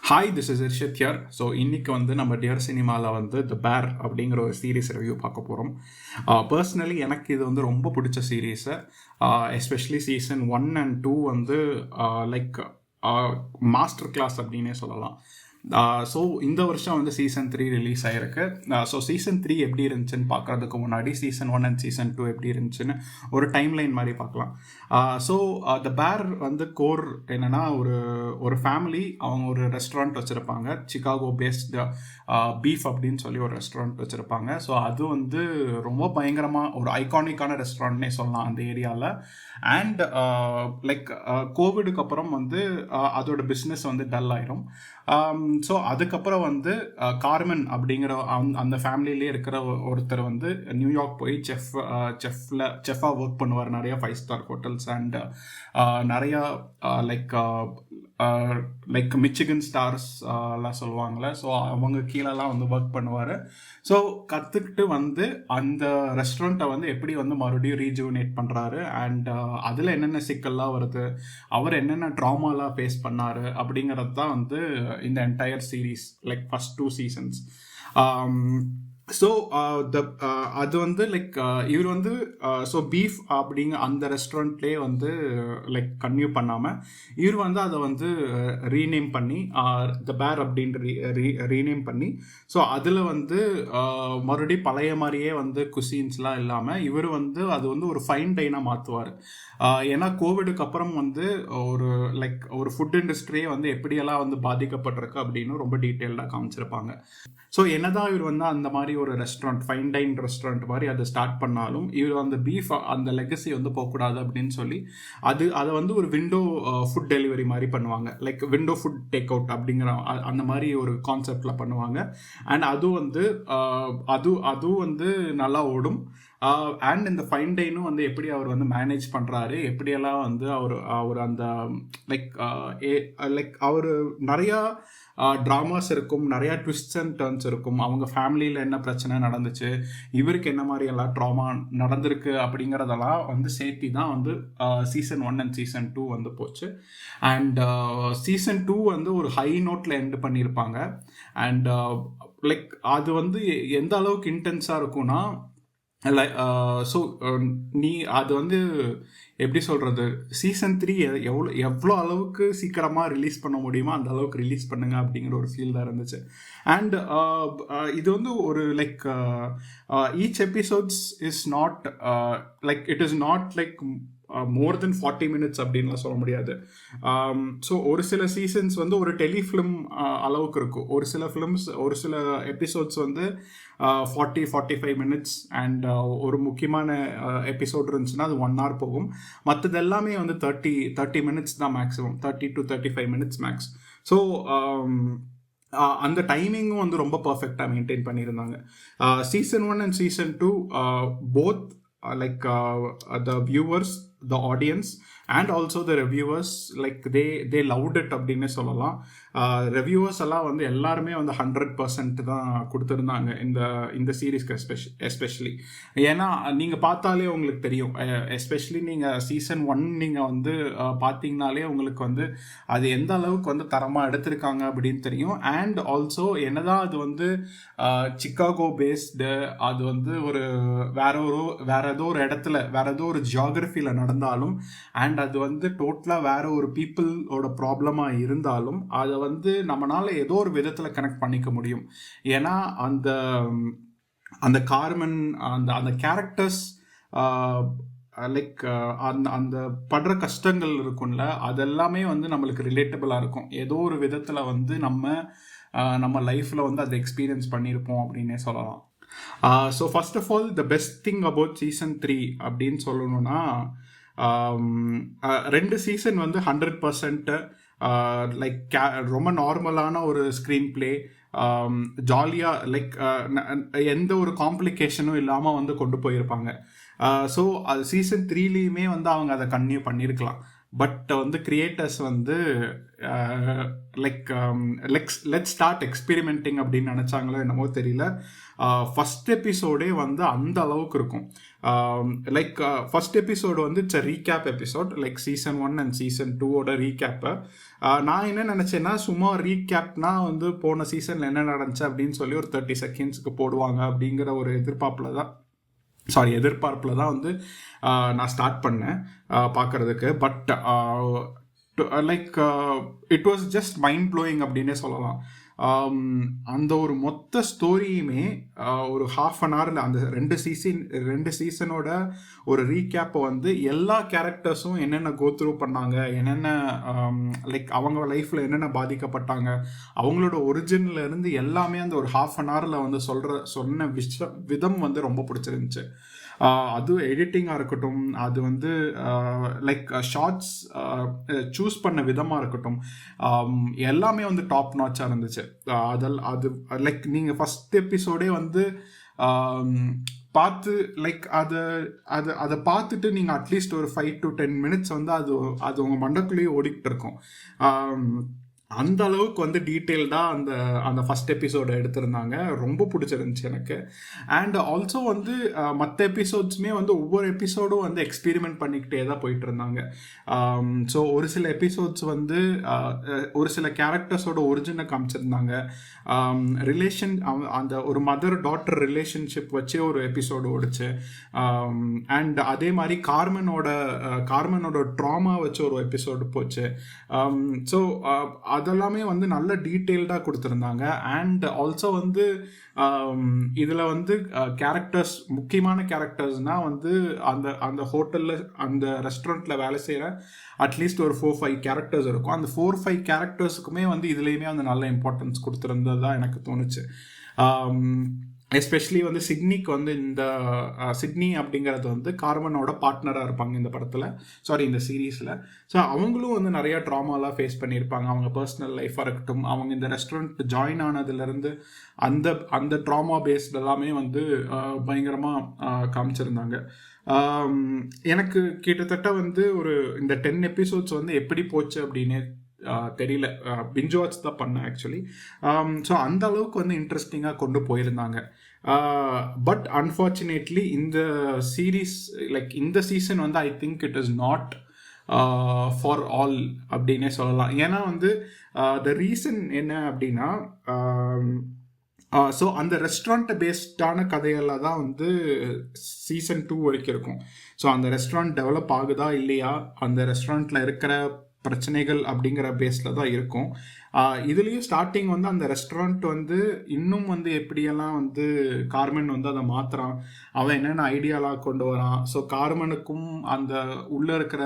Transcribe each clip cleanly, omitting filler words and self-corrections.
Hi, this is Irshith here. So இன்னைக்கு நம்ம dear சினிமாவில் த பேர் அப்படிங்கிற ஒரு சீரீஸ் ரிவ்யூ பார்க்க போகிறோம். பர்சனலி எனக்கு இது ரொம்ப பிடிச்ச series. Especially season 1 and 2 like master class அப்படின்னே சொல்லலாம். ஸோ இந்த வருஷம் சீசன் 3 ரிலீஸ் ஆகிருக்கு. ஸோ சீசன் 3 எப்படி இருந்துச்சுன்னு பார்க்குறதுக்கு முன்னாடி சீசன் 1 and சீசன் 2 எப்படி இருந்துச்சுன்னு ஒரு டைம்லைன் மாதிரி பார்க்கலாம். ஸோ த பேர் கோர் என்னென்னா, ஒரு ஃபேமிலி அவங்க ஒரு ரெஸ்டாரண்ட் வச்சுருப்பாங்க. சிகாகோ பேஸ்டு பீஃப் அப்படின்னு சொல்லி ஒரு ரெஸ்டாரண்ட் வச்சுருப்பாங்க. ஸோ அது ரொம்ப பயங்கரமாக ஒரு ஐகானிக்கான ரெஸ்டாரண்ட்னே சொல்லலாம் அந்த ஏரியாவில். அண்ட் லைக் கோவிடுக்கு அப்புறம் அதோட பிஸ்னஸ் டல் ஆயிரும். ஸோ அதுக்கப்புறம் கார்மென் அப்படிங்கிற அந்த ஃபேமிலியிலே இருக்கிற ஒருத்தர் நியூயார்க் போய் செஃப்பாக ஒர்க் பண்ணுவார் நிறைய 5-star ஹோட்டல்ஸ் அண்ட் நிறையா லைக் மிச்சிகன் ஸ்டார்ஸ் எல்லாம் சொல்லுவாங்கள்ல. ஸோ அவங்க கீழெல்லாம் ஒர்க் பண்ணுவார். ஸோ கற்றுக்கிட்டு அந்த ரெஸ்டாரண்ட்டை எப்படி மறுபடியும் ரீஜுவனேட் பண்ணுறாரு அண்ட் அதில் என்னென்ன சிக்கல்லாம் வருது, அவர் என்னென்ன ட்ராமாலாம் ஃபேஸ் பண்ணார் அப்படிங்கிறது தான் இந்த entire series, like first 2 seasons. So அது லைக் இவர் ஸோ பீஃப் அப்படிங்க அந்த ரெஸ்டாரண்ட்லேயே லைக் கன்டினியூ பண்ணாமல் இவர் அதை ரீநேம் பண்ணி த பேர் அப்படின்ற ரீநேம் பண்ணி, ஸோ அதில் மறுபடியும் பழைய மாதிரியே குசின்ஸ்லாம் இல்லாமல் இவர் அது ஒரு ஃபைன் டைனாக மாற்றுவார். ஏன்னா கோவிடுக்கு அப்புறம் ஒரு லைக் ஒரு ஃபுட் இண்டஸ்ட்ரியே எப்படியெல்லாம் பாதிக்கப்பட்டிருக்கு அப்படின்னு ரொம்ப டீட்டெயில்டாக காமிச்சிருப்பாங்க. ஸோ என்னதான் இவர் அந்த மாதிரி ஒரு ரெஸ்டாரண்ட், ஃபைன் டைன் ரெஸ்டாரண்ட் மாதிரி அதை ஸ்டார்ட் பண்ணாலும் இவர் அந்த பீஃப் அந்த லெகசி போகக்கூடாது அப்படின்னு சொல்லி அதை ஒரு விண்டோ ஃபுட் டெலிவரி மாதிரி பண்ணுவாங்க. Like window food take out அப்படிங்கிற அந்த மாதிரி ஒரு கான்செப்டில் பண்ணுவாங்க. அண்ட் அதுவும் நல்லா ஓடும். அண்ட் இந்த ஃபைன் டைனும் எப்படி அவர் மேனேஜ் பண்ணுறாரு, எப்படியெல்லாம் அவர் அந்த லைக் அவர் நிறையா ட்ராமாஸ் இருக்கும், நிறையா ட்விஸ்ட்ஸ் அண்ட் டர்ன்ஸ் இருக்கும். அவங்க ஃபேமிலியில் என்ன பிரச்சனை நடந்துச்சு, இவருக்கு என்ன மாதிரி எல்லாம் ட்ராமா நடந்திருக்கு அப்படிங்கிறதெல்லாம் சேர்த்தி தான் சீசன் 1 and சீசன் 2 போச்சு. அண்ட் சீசன் 2 ஒரு ஹை நோட்டில் எண்ட் பண்ணியிருப்பாங்க. அண்ட் லைக் அது எந்த அளவுக்கு இன்டென்ஸாக இருக்கும்னா, ஸோ நீ அது எப்படி சொல்கிறது, சீசன் 3 எவ்வளோ அளவுக்கு சீக்கிரமாக ரிலீஸ் பண்ண முடியுமோ அந்த அளவுக்கு ரிலீஸ் பண்ணுங்க அப்படிங்கிற ஒரு ஃபீல் தான் இருந்துச்சு. அண்ட் இது ஒரு like each episodes is not like it is not like more then 40 minutes அப்படின்லாம் சொல்ல முடியாது. ஸோ ஒரு சில சீசன்ஸ் ஒரு டெலிஃபிலிம் அளவுக்கு இருக்கும். ஒரு சில ஃபிலிம்ஸ், ஒரு சில எபிசோட்ஸ் 40-45 minutes அண்ட் ஒரு முக்கியமான எபிசோட் இருந்துச்சுன்னா அது 1 hour போகும். மற்றது எல்லாமே 30 minutes தான் maximum, 30 to 35 minutes max. So அந்த டைமிங்கும் ரொம்ப பர்ஃபெக்டாக மெயின்டைன் பண்ணியிருந்தாங்க. Season 1 and season 2 both like the viewers, the audience and also the reviewers, like they loved it அப்படின்னே சொல்லலாம். ரிவ்யூவர்ஸ் எல்லாம் எல்லாருமே 100% தான் கொடுத்துருந்தாங்க இந்த சீரீஸ்க்கு எஸ்பெஷலி. ஏன்னா நீங்கள் பார்த்தாலே உங்களுக்கு தெரியும், எஸ்பெஷலி நீங்கள் சீசன் 1 நீங்கள் பார்த்தீங்கனாலே உங்களுக்கு அது எந்த அளவுக்கு தரமாக எடுத்திருக்காங்க அப்படின்னு தெரியும். அண்ட் ஆல்சோ என்னதான் அது சிக்காகோ பேஸ்டு, அது ஒரு வேற ஏதோ ஒரு இடத்துல வேற ஏதோ ஒரு ஜியாகிரஃபியில் நடந்தாலும் அண்ட் அது டோட்டலாக வேற ஒரு பீப்புளோட ப்ராப்ளமாக இருந்தாலும் அதை நம்மளால ஏதோ ஒரு விதத்தில் கனெக்ட் பண்ணிக்க முடியும். ஏன்னா அந்த கார்மென் அந்த கேரக்டர்ஸ் லைக் அந்த படுற கஷ்டங்கள் இருக்கும்ல, அதெல்லாமே நம்மளுக்கு ரிலேட்டபிளாக இருக்கும். ஏதோ ஒரு விதத்தில் நம்ம லைஃப்பில் அதை எக்ஸ்பீரியன்ஸ் பண்ணியிருப்போம் அப்படின்னே சொல்லலாம். So first of all the best thing about season 3 அப்படின்னு சொல்லணும்னா, 2 சீசன் 100% லைக் ரொம்ப நார்மலான ஒரு ஸ்க்ரீன் பிளே, ஜாலியாக லைக் எந்த ஒரு காம்ப்ளிகேஷனும் இல்லாமல் கொண்டு போயிருப்பாங்க. ஸோ அது சீசன் 3லேயுமே அவங்க அதை கன்டினியூ பண்ணியிருக்கலாம். பட் வந்து கிரியேட்டர்ஸ் வந்து லைக் லெட் ஸ்டார்ட் எக்ஸ்பெரிமெண்டிங் அப்படின்னு நினச்சாங்களோ என்னமோ தெரியல. ஃபஸ்ட் எபிசோடே வந்து அந்த அளவுக்கு இருக்கும். லைக் ஃபஸ்ட் எபிசோடு வந்து it's a recap episode, like season 1 and season 2ஓட ரீகேப்பை. நான் என்ன நினச்சேன்னா, சும்மா ரீகேப்னா வந்து போன சீசனில் என்ன நடந்துச்சு அப்படின்னு சொல்லி ஒரு 30 செகண்ட்ஸுக்கு போடுவாங்க அப்படிங்கிற ஒரு எதிர்பார்ப்பில் தான் வந்து நான் ஸ்டார்ட் பண்ணேன் பார்க்குறதுக்கு. But like it was just mind blowing அப்படின்னே சொல்லலாம். அந்த ஒரு மொத்த ஸ்டோரியுமே ஒரு ½ அன் ஹவரில் அந்த ரெண்டு சீசனோட ஒரு ரீகேப்பை வந்து எல்லா கேரக்டர்ஸும் என்னென்ன கோத்ரூ பண்ணாங்க, என்னென்ன லைக் அவங்க லைஃப்பில் என்னென்ன பாதிக்கப்பட்டாங்க, அவங்களோட ஒரிஜினில் இருந்து எல்லாமே அந்த ஒரு ½ அன் ஹவரில் வந்து சொன்ன விதம் வந்து ரொம்ப பிடிச்சிருந்துச்சு. அது எடிட்டிங்காக இருக்கட்டும், அது வந்து லைக் ஷார்ட்ஸ் சூஸ் பண்ண விதமாக இருக்கட்டும், எல்லாமே வந்து டாப் நாட்சாக இருந்துச்சு. அது லைக் நீங்கள் ஃபஸ்ட் எபிசோடே வந்து பார்த்து லைக் அதை பார்த்துட்டு நீங்கள் அட்லீஸ்ட் ஒரு 5 to 10 minutes வந்து அது உங்கள் மண்டக்குள்ளேயே ஓடிக்கிட்டு இருக்கும். அந்த அளவுக்கு வந்து டீட்டெயில்டாக அந்த ஃபஸ்ட் எபிசோடை எடுத்திருந்தாங்க. ரொம்ப பிடிச்சிருந்துச்சு எனக்கு. அண்ட் ஆல்சோ வந்து மற்ற எபிசோட்ஸுமே வந்து ஒவ்வொரு எபிசோடும் வந்து எக்ஸ்பெரிமெண்ட் பண்ணிக்கிட்டே தான் போயிட்டு இருந்தாங்க. ஸோ ஒரு சில எபிசோட்ஸ் வந்து ஒரு சில கேரக்டர்ஸோட ஒரிஜினை காமிச்சிருந்தாங்க. அந்த ஒரு மதர் டாட்டர் ரிலேஷன்ஷிப் வச்சே ஒரு எபிசோடு ஓடிச்சு. அண்ட் அதே மாதிரி கார்மனோட ட்ராமா வச்சு ஒரு எபிசோடு போச்சு. ஸோ அதெல்லாமே வந்து நல்ல டீட்டெயில்டாக கொடுத்துருந்தாங்க. அண்ட் ஆல்சோ வந்து இதில் வந்து கேரக்டர்ஸ், முக்கியமான கேரக்டர்ஸ்னால் வந்து அந்த ஹோட்டலில் அந்த ரெஸ்டாரண்ட்டில் வேலை செய்கிற அட்லீஸ்ட் ஒரு 4-5 கேரக்டர்ஸ் இருக்கும். அந்த 4-5 கேரக்டர்ஸுக்குமே வந்து இதுலேயுமே வந்து நல்ல இம்பார்ட்டன்ஸ் கொடுத்துருந்ததா எனக்கு தோணுச்சு. எஸ்பெஷலி வந்து சிட்னிக்கு வந்து இந்த சிட்னி அப்படிங்கிறது வந்து கார்மனோட பார்ட்னராக இருப்பாங்க இந்த சீரீஸில். ஸோ அவங்களும் வந்து நிறையா ட்ராமாலாம் ஃபேஸ் பண்ணியிருப்பாங்க. அவங்க பர்சனல் லைஃபாக இருக்கட்டும், அவங்க இந்த ரெஸ்டாரண்ட் ஜாயின் ஆனதுலேருந்து அந்த ட்ராமா பேஸ்ட் எல்லாமே வந்து பயங்கரமாக காமிச்சிருந்தாங்க. எனக்கு கிட்டத்தட்ட வந்து இந்த 10 எபிசோட்ஸ் வந்து எப்படி போச்சு அப்படின்னு தெரியல. பிஞ்ச் வாட்ச் தான் பண்ணேன் ஆக்சுவலி. ஸோ அந்த அளவுக்கு வந்து இன்ட்ரெஸ்டிங்காக கொண்டு போயிருந்தாங்க. பட் அன்ஃபார்ச்சுனேட்லி இந்த சீரீஸ் லைக் இந்த சீசன் வந்து I think it is not for all அப்படின்னே சொல்லலாம். ஏன்னா வந்து த ரீசன் என்ன அப்படின்னா, ஸோ அந்த ரெஸ்டாரண்ட் பேஸ்டான கதைகளில் தான் வந்து சீசன் 2 வரைக்கும் இருக்கும். ஸோ அந்த ரெஸ்டாரண்ட் டெவலப் ஆகுதா இல்லையா, அந்த ரெஸ்டாரண்ட்டில் இருக்கிற பிரச்சனைகள் அப்படிங்கிற பேஸில் தான் இருக்கும். இதுலேயும் ஸ்டார்டிங் வந்து அந்த ரெஸ்டாரண்ட் வந்து இன்னும் வந்து எப்படியெல்லாம் வந்து கார்மன் வந்து அதை மாற்றுறான், அவன் என்னென்ன ஐடியாலாம் கொண்டு வரான். ஸோ கார்மனுக்கும் அந்த உள்ளே இருக்கிற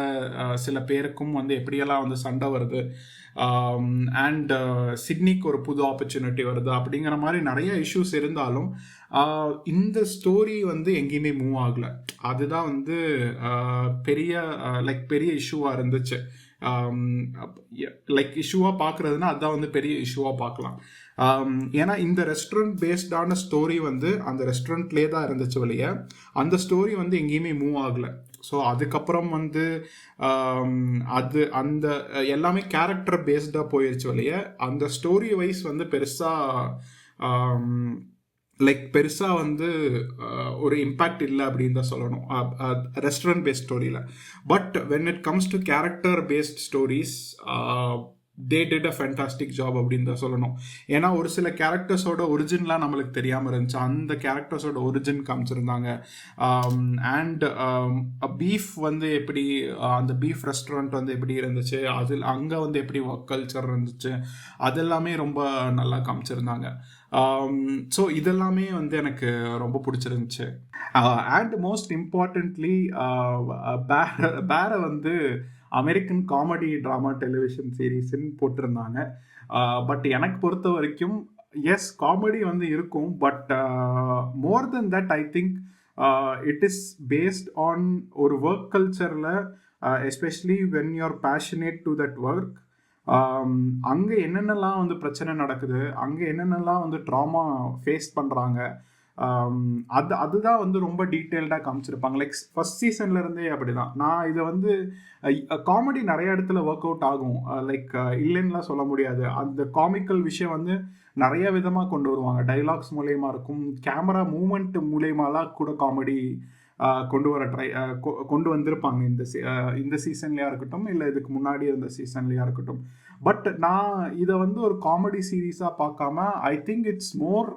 சில பேருக்கும் வந்து எப்படியெல்லாம் வந்து சண்டை வருது, அண்ட் சிட்னிக்கு ஒரு புது ஆப்பர்ச்சுனிட்டி வருது அப்படிங்கிற மாதிரி நிறைய இஷ்யூஸ் இருந்தாலும் இந்த ஸ்டோரி வந்து எங்கேயுமே மூவ் ஆகலை. அதுதான் வந்து பெரிய இஷ்யூவாக இருந்துச்சு. லைக் இஷ்யூவாக பார்க்குறதுனா அதுதான் வந்து பெரிய இஷ்யூவாக பார்க்கலாம். ஏன்னா இந்த ரெஸ்டாரண்ட் பேஸ்டான ஸ்டோரி வந்து அந்த ரெஸ்டாரண்ட்லேயே தான் இருந்துச்சு வெளியே. அந்த ஸ்டோரி வந்து எங்கேயுமே மூவ் ஆகலை. ஸோ அதுக்கப்புறம் வந்து அந்த எல்லாமே கேரக்டர் பேஸ்டாக போயிடுச்சு வெளியே. அந்த ஸ்டோரி வைஸ் வந்து பெருசாக வந்து ஒரு இம்பேக்ட் இல்லை அப்படின்னு தான் சொல்லணும் ரெஸ்டாரண்ட் பேஸ்ட் ஸ்டோரியில். But when it comes to character based stories they did a fantastic job அப்படின்னு தான் சொல்லணும். ஏன்னா ஒரு சில கேரக்டர்ஸோட ஒரிஜின்லாம் நம்மளுக்கு தெரியாமல் இருந்துச்சு. அந்த கேரக்டர்ஸோட ஒரிஜின் காமிச்சிருந்தாங்க. அண்ட் பீஃப் வந்து எப்படி, அந்த பீஃப் ரெஸ்டாரண்ட் வந்து எப்படி இருந்துச்சு, அதில் அங்கே வந்து எப்படி ஒர்க் கல்ச்சர் இருந்துச்சு, அதெல்லாமே ரொம்ப நல்லா காமிச்சிருந்தாங்க. ஸோ இதெல்லாமே வந்து எனக்கு ரொம்ப பிடிச்சிருந்துச்சு. அண்ட் மோஸ்ட் இம்பார்ட்டன்ட்லி பேரை வந்து அமெரிக்கன் காமெடி ட்ராமா டெலிவிஷன் சீரீஸ்ன்னு போட்டிருந்தாங்க. பட் எனக்கு பொறுத்த வரைக்கும் எஸ், காமெடி வந்து இருக்கும். But more then that I think it is based on ஒரு ஒர்க் கல்ச்சரில், especially when you are passionate to that work. அங்கே என்னென்னலாம் வந்து பிரச்சனை நடக்குது, அங்கே என்னென்னலாம் வந்து ட்ராமா ஃபேஸ் பண்ணுறாங்க, அதுதான் வந்து ரொம்ப டீட்டெயில்டாக காமிச்சிருப்பாங்க. லைக் ஃபர்ஸ்ட் சீசன்ல இருந்தே அப்படிதான். நான் இதை வந்து காமெடி நிறைய இடத்துல ஒர்க் அவுட் ஆகும், லைக் இல்லைன்னுலாம் சொல்ல முடியாது. அந்த காமிக்கல் விஷயம் வந்து நிறைய விதமாக கொண்டு வருவாங்க. டைலாக்ஸ் மூலயமா இருக்கும், கேமரா மூமெண்ட் மூலயமாலாம் கூட காமெடி கொண்டு வர கொண்டு வந்திருப்பாங்க இந்த சீசன்லயா இருக்கட்டும், இல்லை இதுக்கு முன்னாடி இருந்த சீசன்லயா இருக்கட்டும். பட் நான் இதை வந்து ஒரு காமெடி சீரீஸாக பார்க்காம I think it's more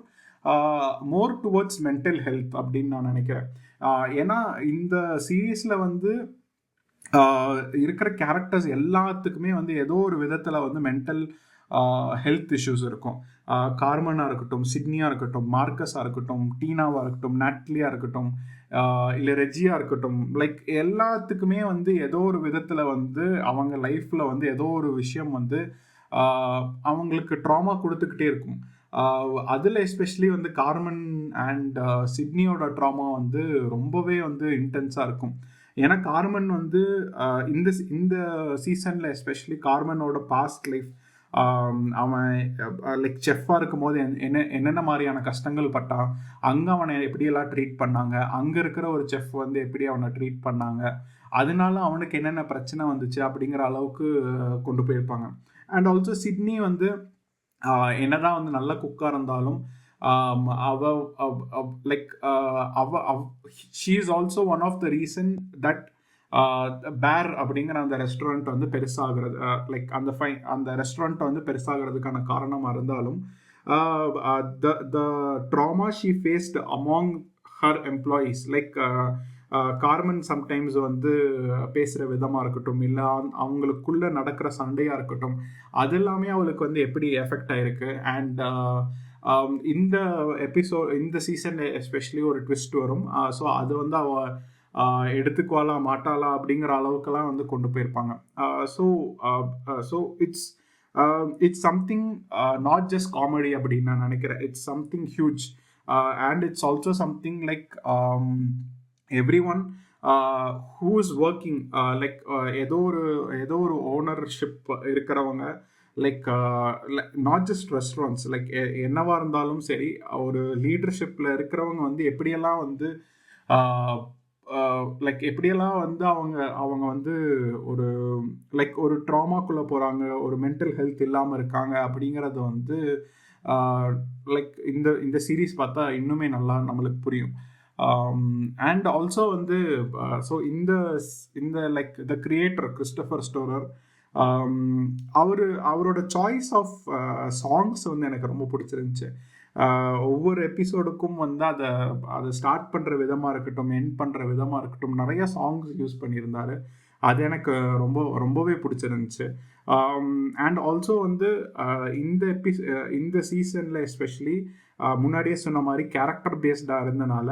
towards mental health அப்படின்னு நான் நினைக்கிறேன். ஏன்னா இந்த சீரீஸில் வந்து இருக்கிற கேரக்டர்ஸ் எல்லாத்துக்குமே வந்து ஏதோ ஒரு விதத்தில் வந்து மென்டல் ஹெல்த் இஷ்யூஸ் இருக்கும். கார்மனாக இருக்கட்டும், சிட்னியாக இருக்கட்டும், மார்க்கஸாக இருக்கட்டும், டீனாவாக இருக்கட்டும், நாட்லியாக இருக்கட்டும், இல்லை ரெஜியாக இருக்கட்டும், லைக் எல்லாத்துக்குமே வந்து ஏதோ ஒரு விதத்தில் வந்து அவங்க லைஃப்பில் வந்து ஏதோ ஒரு விஷயம் வந்து அவங்களுக்கு ட்ராமா கொடுத்துக்கிட்டே இருக்கும். அதில் எஸ்பெஷலி வந்து கார்மன் அண்ட் சிட்னியோட ட்ராமா வந்து ரொம்பவே வந்து இன்டென்ஸாக இருக்கும். ஏன்னா கார்மன் வந்து இந்த சீசனில் எஸ்பெஷலி கார்மனோட பாஸ்ட் லைஃப், அவன் லைக் செஃப்பாக இருக்கும் போது என்னென்ன மாதிரியான கஷ்டங்கள் பட்டான், அங்கே அவனை எப்படியெல்லாம் ட்ரீட் பண்ணாங்க, அங்கே இருக்கிற ஒரு செஃப் வந்து எப்படி அவனை ட்ரீட் பண்ணாங்க, அதனால அவனுக்கு என்னென்ன பிரச்சனை வந்துச்சு அப்படிங்கிற அளவுக்கு கொண்டு போயிருப்பாங்க. அண்ட் ஆல்சோ சிட்னி வந்து என்னதான் வந்து நல்ல குக்காக இருந்தாலும் like she is also one of the reason that பேர் அப்படிங்கிற அந்த ரெஸ்டாரண்ட் வந்து பெருசாகிறது, லைக் அந்த ரெஸ்டாரண்ட் வந்து பெருசாகிறதுக்கான காரணமாக இருந்தாலும் the drama she faced among her employees, like Carmen sometimes வந்து பேசுகிற விதமாக இருக்கட்டும், இல்லை அவங்களுக்குள்ள நடக்கிற சண்டையாக இருக்கட்டும், அது எல்லாமே அவளுக்கு வந்து எப்படி எஃபெக்ட் ஆயிருக்கு. அண்ட் இந்த இந்த சீசனில் எஸ்பெஷலி ஒரு ட்விஸ்ட் வரும். ஸோ அது வந்து அவள் எடுத்துக்குவாளா மாட்டாளா அப்படிங்கிற அளவுக்கெல்லாம் வந்து கொண்டு போயிருப்பாங்க. So it's something not just comedy அப்படின்னு நான் நினைக்கிறேன். It's something huge and it's also something like everyone who is working like ஏதோ ஒரு ஓனர்ஷிப் இருக்கிறவங்க, like not just restaurants, like என்னவா இருந்தாலும் சரி, ஒரு லீடர்ஷிப்பில் இருக்கிறவங்க வந்து எப்படியெல்லாம் வந்து லைக் எப்படியெல்லாம் வந்து அவங்க வந்து ஒரு லைக் ஒரு ட்ராமாக்குள்ளே போகிறாங்க, ஒரு மென்டல் ஹெல்த் இல்லாமல் இருக்காங்க அப்படிங்கிறது வந்து லைக் இந்த சீரீஸ் பார்த்தா இன்னுமே நல்லா நம்மளுக்கு புரியும். அண்ட் ஆல்சோ வந்து ஸோ இந்த like the creator Christopher storer, அவரோட சாய்ஸ் ஆஃப் சாங்ஸ் வந்து எனக்கு ரொம்ப பிடிச்சிருந்துச்சு. ஒவ்வொரு எபிசோடுக்கும் வந்து அதை ஸ்டார்ட் பண்ணுற விதமாக இருக்கட்டும், எண்ட் பண்ணுற விதமாக இருக்கட்டும், நிறைய சாங்ஸ் யூஸ் பண்ணியிருந்தாரு. அது எனக்கு ரொம்பவே பிடிச்சிருந்துச்சு. அண்ட் ஆல்சோ வந்து இந்த சீசனில் எஸ்பெஷலி முன்னாடியே சொன்ன மாதிரி கேரக்டர் பேஸ்டாக இருந்தனால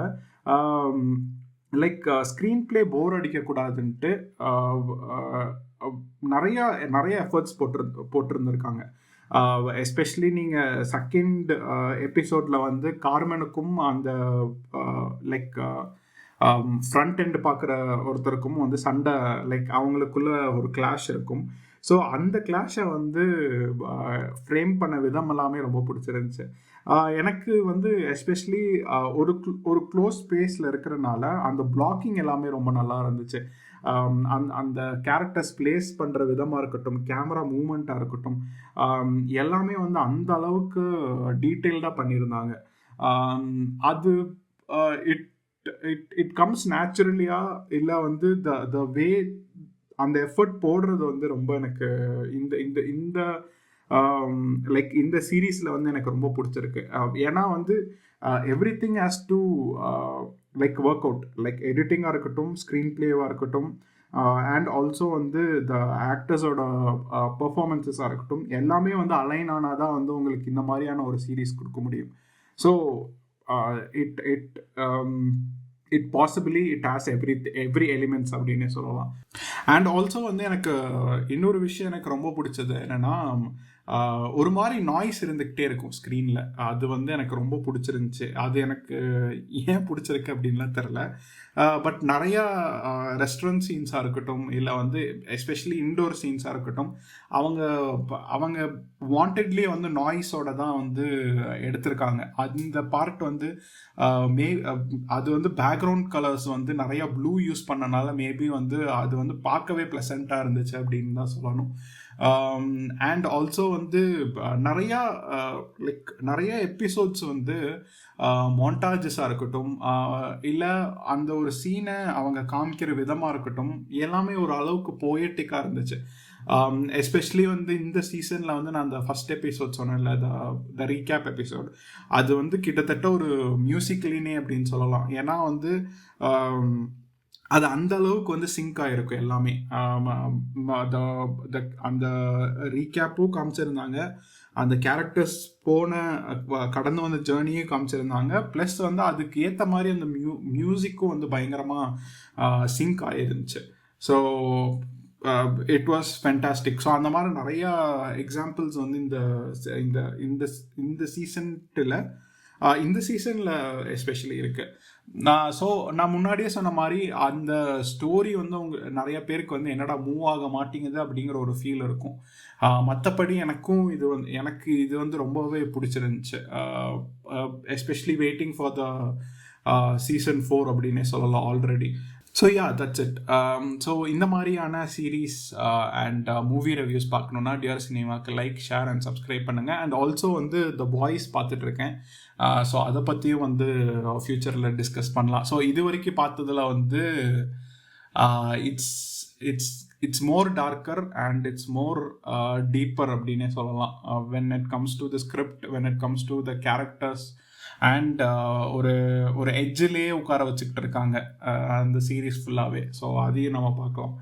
லைக் ஸ்க்ரீன் பிளே போர் அடிக்கக்கூடாதுன்ட்டு நிறைய எஃபர்ட்ஸ் போட்டிருந்துருக்காங்க. எஸ்பெஷலி நீங்கள் செகண்ட் எபிசோடில் வந்து கார்மனுக்கும் அந்த லைக் ஃப்ரண்ட் எண்ட் பார்க்குற ஒருத்தருக்கும் வந்து சண்டை, லைக் அவங்களுக்குள்ள ஒரு கிளாஷ் இருக்கும். ஸோ அந்த கிளாஷை வந்து ஃப்ரேம் பண்ண விதம் எல்லாமே ரொம்ப பிடிச்சிருந்துச்சு எனக்கு வந்து. எஸ்பெஷலி ஒரு க்ளோஸ் ஸ்பேஸில் இருக்கிறனால அந்த பிளாக்கிங் எல்லாமே ரொம்ப நல்லா இருந்துச்சு. அந்த கேரக்டர்ஸ் பிளேஸ் பண்ணுற விதமாக இருக்கட்டும், கேமரா மூமெண்ட்டாக இருக்கட்டும், எல்லாமே வந்து அந்த அளவுக்கு டீட்டெயில்டாக பண்ணியிருந்தாங்க. அது இட் கம்ஸ் நேச்சுரலியா, இல்லை வந்து த வே அந்த எஃபர்ட் போடுறது வந்து ரொம்ப எனக்கு இந்த லைக் இந்த சீரீஸில் வந்து எனக்கு ரொம்ப பிடிச்சிருக்கு. ஏன்னா வந்து everything has to like work out, like எடிட்டிங்காக இருக்கட்டும், ஸ்க்ரீன் பிளேவாக இருக்கட்டும், அண்ட் ஆல்சோ வந்து த ஆக்டர்ஸோட பெர்ஃபார்மன்ஸஸாக இருக்கட்டும், எல்லாமே வந்து அலைன் ஆனால் தான் வந்து உங்களுக்கு இந்த மாதிரியான ஒரு சீரீஸ் கொடுக்க முடியும். So it possibly it has every elements அப்படின்னு சொல்லலாம். அண்ட் ஆல்சோ வந்து எனக்கு இன்னொரு விஷயம் எனக்கு ரொம்ப பிடிச்சது என்னென்னா, ஒரு மாதிரி நாய்ஸ் இருந்துக்கிட்டே இருக்கும் ஸ்க்ரீனில். அது வந்து எனக்கு ரொம்ப பிடிச்சிருந்துச்சி. அது எனக்கு ஏன் பிடிச்சிருக்கு அப்படின்லாம் தெரில. பட் நிறையா ரெஸ்டாரண்ட் சீன்ஸாக இருக்கட்டும், இல்லை வந்து எஸ்பெஷலி இன்டோர் சீன்ஸாக இருக்கட்டும், அவங்க வாண்டட்லேயே வந்து நாய்ஸோட தான் வந்து எடுத்திருக்காங்க. அந்த பார்ட் வந்து அது வந்து பேக்ரவுண்ட் கலர்ஸ் வந்து நிறையா ப்ளூ யூஸ் பண்ணனால மேபி வந்து அது வந்து பார்க்கவே ப்ளசண்ட்டாக இருந்துச்சு அப்படின்னு தான் சொல்லணும். அண்ட் ஆல்சோ வந்து நிறைய எபிசோட்ஸ் வந்து மோண்டாஜஸாக இருக்கட்டும், இல்லை அந்த ஒரு சீனை அவங்க காமிக்கிற விதமாக இருக்கட்டும், எல்லாமே ஒரு அளவுக்கு போயட்டிக்காக இருந்துச்சு. எஸ்பெஷலி வந்து இந்த சீசனில் வந்து நான் அந்த ஃபர்ஸ்ட் எபிசோட் சொன்னேன்ல, த ரீகேப் எபிசோட், அது வந்து கிட்டத்தட்ட ஒரு மியூசிக்கலினே அப்படின்னு சொல்லலாம். ஏன்னா வந்து அது அந்த அளவுக்கு வந்து சிங்க் ஆகிருக்கும் எல்லாமே. அந்த ரீகேப்பும் காமிச்சிருந்தாங்க, அந்த கேரக்டர்ஸ் கடந்து வந்த ஜேர்னியும் காமிச்சிருந்தாங்க, ப்ளஸ் வந்து அதுக்கு ஏற்ற மாதிரி அந்த மியூசிக்கும் வந்து பயங்கரமாக சிங்க் ஆகிருந்துச்சு. So it was fantastic. So அந்த மாதிரி நிறையா எக்ஸாம்பிள்ஸ் வந்து இந்த சீசனில் எஸ்பெஷலி இருக்குது. நான் முன்னாடியே சொன்ன மாதிரி அந்த ஸ்டோரி வந்து நிறைய பேருக்கு வந்து என்னடா மூவ் ஆக மாட்டேங்குது அப்படிங்கிற ஒரு ஃபீல் இருக்கும். மற்றபடி எனக்கு இது வந்து ரொம்பவே பிடிச்சிருந்துச்சு. Especially waiting for the season 4 அப்படின்னே சொல்லலாம் already. So yeah, that's it. So இந்த மாதிரியான சீரீஸ் அண்ட் மூவி ரிவ்யூஸ் பார்க்கணுன்னா டியர் சினிமாவுக்கு லைக், ஷேர் அண்ட் சப்ஸ்கிரைப் பண்ணுங்கள். அண்ட் ஆல்சோ வந்து த பாய்ஸ் பார்த்துட்ருக்கேன். ஸோ அதை பற்றியும் வந்து ஃப்யூச்சரில் டிஸ்கஸ் பண்ணலாம். ஸோ இது வரைக்கும் பார்த்ததில் வந்து it's more darker and it's more deeper அப்படின்னே சொல்லலாம். When it comes to the script, when it comes to the characters and ஒரு எட்ஜிலேயே உட்கார வச்சுக்கிட்டு இருக்காங்க அந்த சீரீஸ் ஃபுல்லாகவே. ஸோ அதையும் நம்ம பார்க்கலாம்.